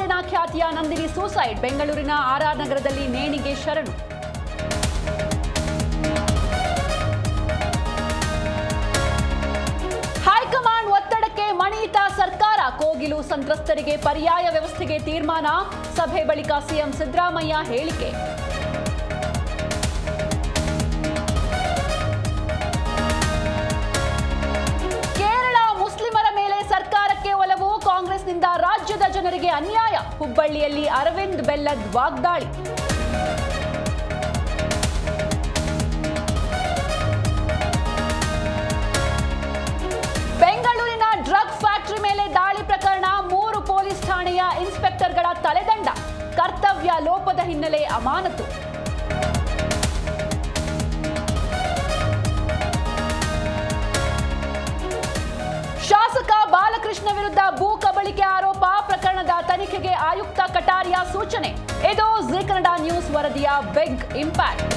ನಾರಾಯಣ ಖ್ಯಾತಿಯ ನಂದಿನಿ ಸೂಸೈಡ್. ಬೆಂಗಳೂರಿನ ಆರ್ಆರ್ ನಗರದಲ್ಲಿ ನೇಣಿಗೆ ಶರಣು. ಹೈಕಮಾಂಡ್ ಒತ್ತಡಕ್ಕೆ ಮಣಿಯಿತ ಸರ್ಕಾರ. ಕೋಗಿಲು ಸಂತ್ರಸ್ತರಿಗೆ ಪರ್ಯಾಯ ವ್ಯವಸ್ಥೆಗೆ ತೀರ್ಮಾನ. ಸಭೆ ಬಳಿಕ ಸಿಎಂ ಸಿದ್ದರಾಮಯ್ಯ ಹೇಳಿಕೆ. ಕೇರಳ ಮುಸ್ಲಿಮರ ಮೇಲೆ ಸರ್ಕಾರಕ್ಕೆ ಒಲವು. ಕಾಂಗ್ರೆಸ್ನಿಂದ ರಾಜ್ಯದ ಜನರಿಗೆ ಅನ್ಯಾಯ. ಹುಬ್ಬಳ್ಳಿಯಲ್ಲಿ ಅರವಿಂದ್ ಬೆಲ್ಲದ್ ವಾಗ್ದಾಳಿ. ಬೆಂಗಳೂರಿನ ಡ್ರಗ್ ಫ್ಯಾಕ್ಟರಿ ಮೇಲೆ ದಾಳಿ ಪ್ರಕರಣ. 3 ಪೊಲೀಸ್ ಠಾಣೆಯ ಇನ್ಸ್ಪೆಕ್ಟರ್ಗಳ ತಲೆದಂಡ. ಕರ್ತವ್ಯ ಲೋಪದ ಹಿನ್ನೆಲೆ ಅಮಾನತು. ಶಾಸಕ ಬಾಲಕೃಷ್ಣ ವಿರುದ್ಧ ಭೂ ಕಬಳಿಕೆ ಆರೋಪ. ಪ್ರಕರಣದ ತನಿಖೆಗೆ ಆಯುಕ್ತ ಕಟಾರಿಯಾ ಸೂಚನೆ. ಇದು ಜೀ ಕನ್ನಡ ನ್ಯೂಸ್ ವರದಿಯ ಬಿಗ್ ಇಂಪ್ಯಾಕ್ಟ್.